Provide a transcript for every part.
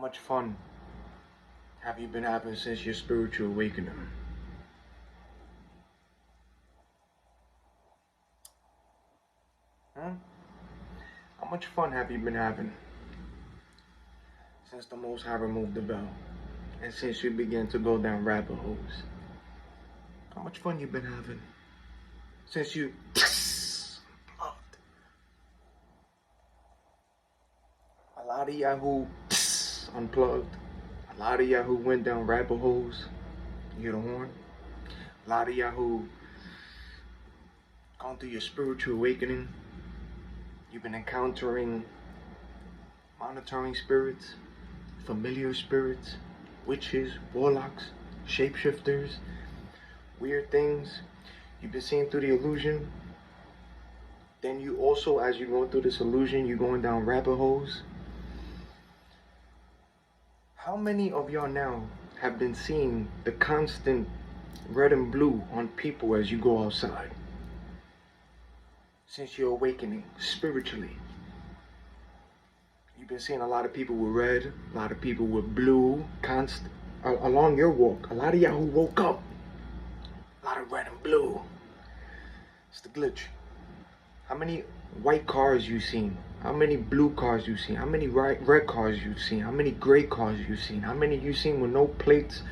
much fun have you been having since your spiritual awakening? Huh? How much fun have you been having since the Most High removed the veil and since you began to go down rabbit holes? How much fun you been having since you unplugged? A lot of Yahoo unplugged. A lot of Yahoo went down rabbit holes. You hear the horn? A lot of Yahoo gone through your spiritual awakening. You've been encountering monitoring spirits, familiar spirits, witches, warlocks, shapeshifters, weird things. You've been seeing through the illusion. Then you also, as you're going through this illusion, you're going down rabbit holes. How many of y'all now have been seeing the constant red and blue on people as you go outside? Since your awakening spiritually, you've been seeing a lot of people with red, a lot of people with blue, along your walk. A lot of y'all who woke up, a lot of red and blue. It's the glitch. How many white cars you seen? How many blue cars you seen? How many red cars you seen? How many gray cars you seen? How many you seen with no plates,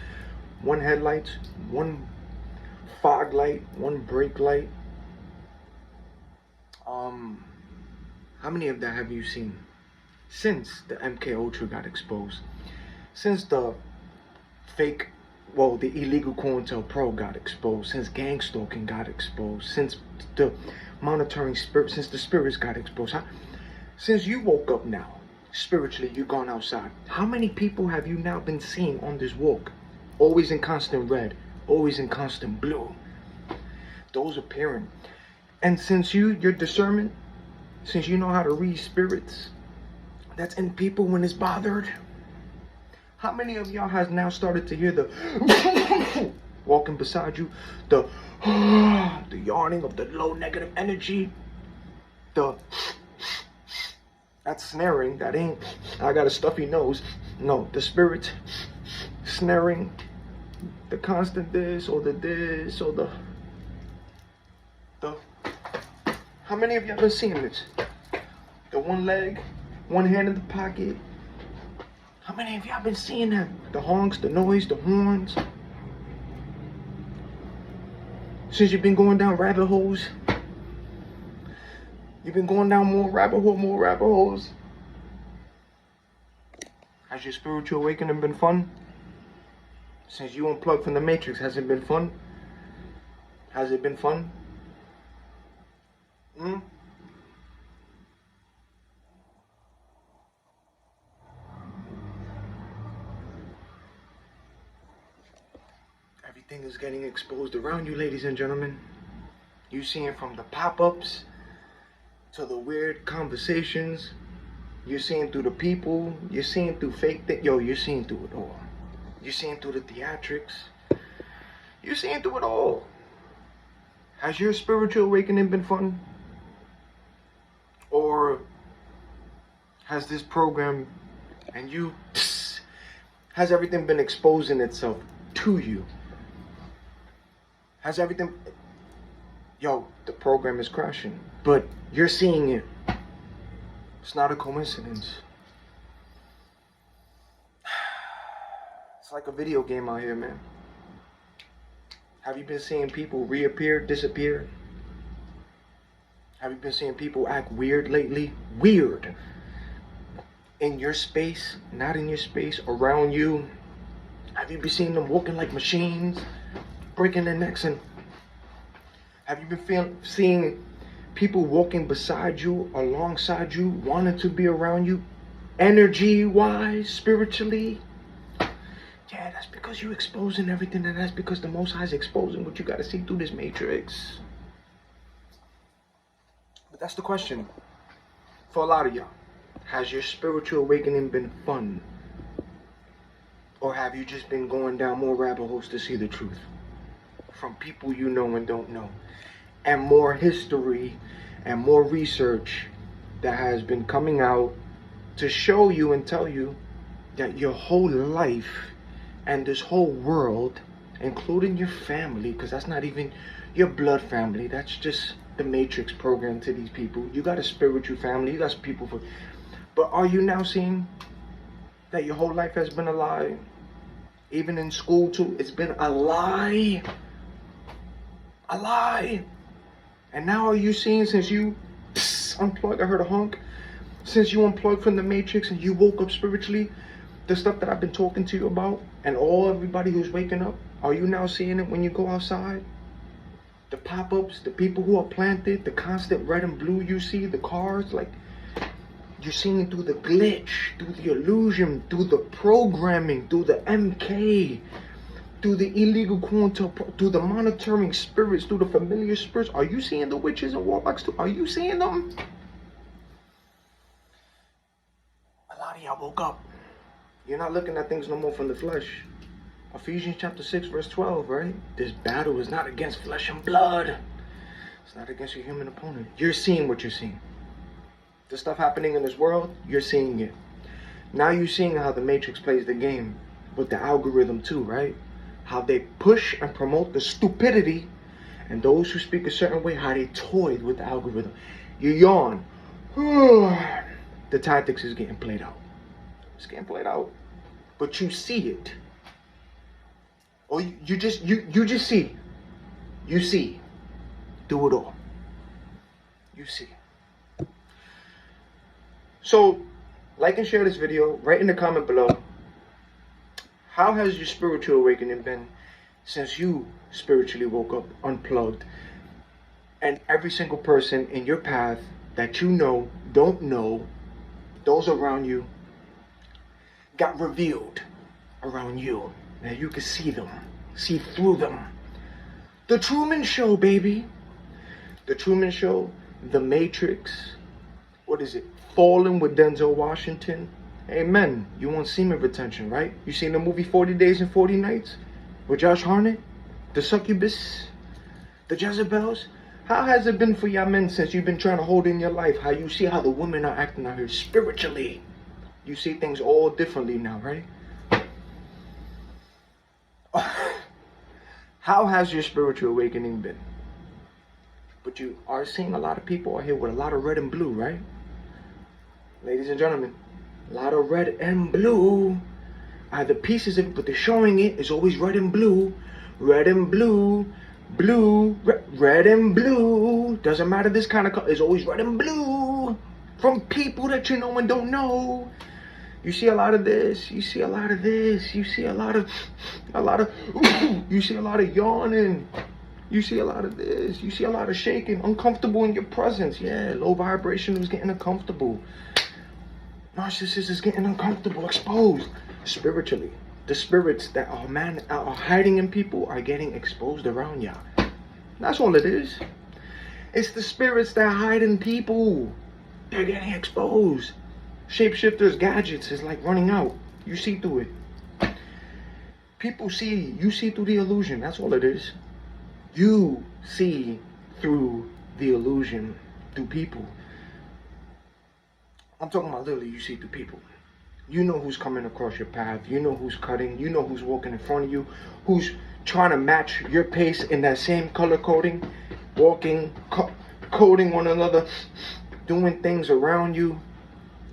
one headlights, one fog light, one brake light? How many of that have you seen since the MK Ultra got exposed? Since the the illegal COINTELPRO got exposed? Since gang stalking got exposed? Since the monitoring spirit, since the spirits got exposed? Since you woke up now, spiritually, you've gone outside. How many people have you now been seeing on this walk? Always in constant red, always in constant blue. Those appearing. And since your discernment, since you know how to read spirits that's in people when it's bothered, how many of y'all has now started to hear the walking beside you, the yawning of the low negative energy, that's snaring, that ain't, I got a stuffy nose. No, the spirit snaring, the constant this or the this or the how many of y'all been seeing this? The one leg, one hand in the pocket. How many of y'all been seeing that? The honks, the noise, the horns. Since you've been going down rabbit holes, you've been going down more rabbit holes. Has your spiritual awakening been fun? Since you unplugged from the matrix, has it been fun? Has it been fun? Everything is getting exposed around you, ladies and gentlemen. You seeing from the pop-ups to the weird conversations. You're seeing through the people. You're seeing through fake things. You're seeing through it all. You're seeing through the theatrics. You're seeing through it all. Has your spiritual awakening been fun? Or has this program and you, has everything been exposing itself to you? Has everything, the program is crashing, but you're seeing it. It's not a coincidence. It's like a video game out here, man. Have you been seeing people reappear, disappear? Have you been seeing people act weird lately? Weird. In your space, not in your space, around you. Have you been seeing them walking like machines, breaking their necks? And have you been seeing people walking beside you, alongside you, wanting to be around you, energy-wise, spiritually? Yeah, that's because you're exposing everything, and that's because the Most High is exposing what you got to see through this matrix. But that's the question for a lot of y'all. Has your spiritual awakening been fun? Or have you just been going down more rabbit holes to see the truth? From people you know and don't know. And more history and more research that has been coming out to show you and tell you that your whole life and this whole world, including your family, because that's not even your blood family, that's just the matrix program to these people. You got a spiritual family, you got people for, but are you now seeing that your whole life has been a lie? Even in school too, it's been a lie. A lie. And now are you seeing, since you unplugged, I heard a honk, since you unplugged from the matrix and you woke up spiritually, the stuff that I've been talking to you about, and everybody who's waking up, are you now seeing it when you go outside? The pop-ups, the people who are planted, the constant red and blue you see, the cars, like, you're seeing it through the glitch, through the illusion, through the programming, through the MK, through the illegal quantum, through the monitoring spirits, through the familiar spirits. Are you seeing the witches and warlocks too? Are you seeing them? A lot of y'all woke up. You're not looking at things no more from the flesh. Ephesians chapter 6 verse 12, right? This battle is not against flesh and blood. It's not against your human opponent. You're seeing what you're seeing. The stuff happening in this world, you're seeing it. Now you're seeing how the Matrix plays the game with the algorithm too, right? How they push and promote the stupidity, and those who speak a certain way, how they toyed with the algorithm. You yawn. The tactics is getting played out. It's getting played out. But you see it. Or you just see. You see. Do it all. You see. So, like and share this video. Write in the comment below. How has your spiritual awakening been since you spiritually woke up, unplugged? And every single person in your path that you know, don't know, those around you, got revealed around you. Now you can see them, see through them. The Truman Show, baby. The Truman Show, The Matrix. What is it? Fallen with Denzel Washington. Amen. You want semen retention, right? You seen the movie 40 Days and 40 Nights with Josh Hartnett? The succubus? The Jezebels? How has it been for y'all men since you've been trying to hold in your life? How you see how the women are acting out here spiritually? You see things all differently now, right? How has your spiritual awakening been? But you are seeing a lot of people out here with a lot of red and blue, right? Ladies and gentlemen, a lot of red and blue. Either pieces of it, but they're showing it. It's always red and blue. Red and blue. Blue. Red and blue. Doesn't matter this kind of color. It's always red and blue. From people that you know and don't know. You see a lot of this. You see a lot of this. You see a lot of, you see a lot of yawning. You see a lot of this. You see a lot of shaking. Uncomfortable in your presence. Yeah, low vibration is getting uncomfortable. Narcissist is getting uncomfortable, exposed spiritually. The spirits that are hiding in people are getting exposed around y'all. That's all it is. It's the spirits that hide in people. They're getting exposed. Shapeshifters, gadgets is like running out. You see through it. People see, you see through the illusion. That's all it is. You see through the illusion, through people. I'm talking about literally, you see through people. You know who's coming across your path. You know who's cutting. You know who's walking in front of you. Who's trying to match your pace in that same color coding. Walking, coding one another. Doing things around you.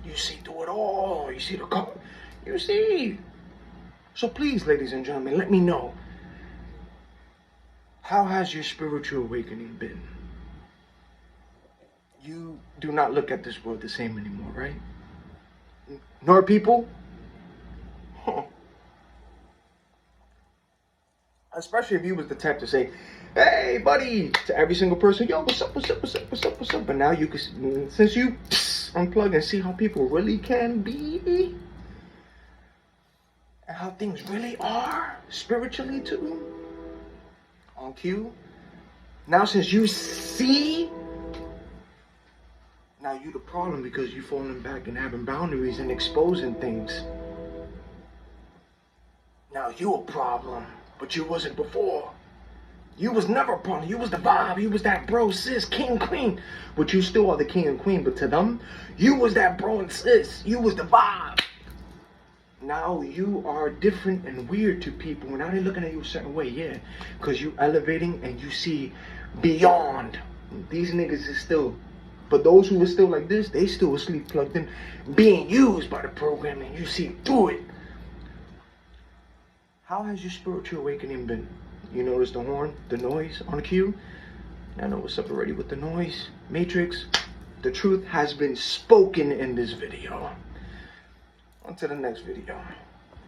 You see through it all. You see the color. You see. So please, ladies and gentlemen, let me know. How has your spiritual awakening been? You do not look at this world the same anymore, right? Nor people. Huh. Especially if you was the type to say, hey, buddy, to every single person, yo, what's up, what's up, what's up, what's up, what's up? But now you can, since you unplug and see how people really can be, and how things really are, spiritually too, on cue. Now since you see, now you the problem because you falling back and having boundaries and exposing things. Now you a problem, but you wasn't before. You was never a problem. You was the vibe. You was that bro, sis, king, queen. But you still are the king and queen. But to them, you was that bro and sis. You was the vibe. Now you are different and weird to people. Now they're looking at you a certain way, yeah. Because you elevating and you see beyond. These niggas is still, but those who are still like this, they still asleep plugged in, being used by the program, and you see through it. How has your spiritual awakening been? You notice the horn, the noise on the cue? I know what's up already with the noise. Matrix, the truth has been spoken in this video. On to the next video.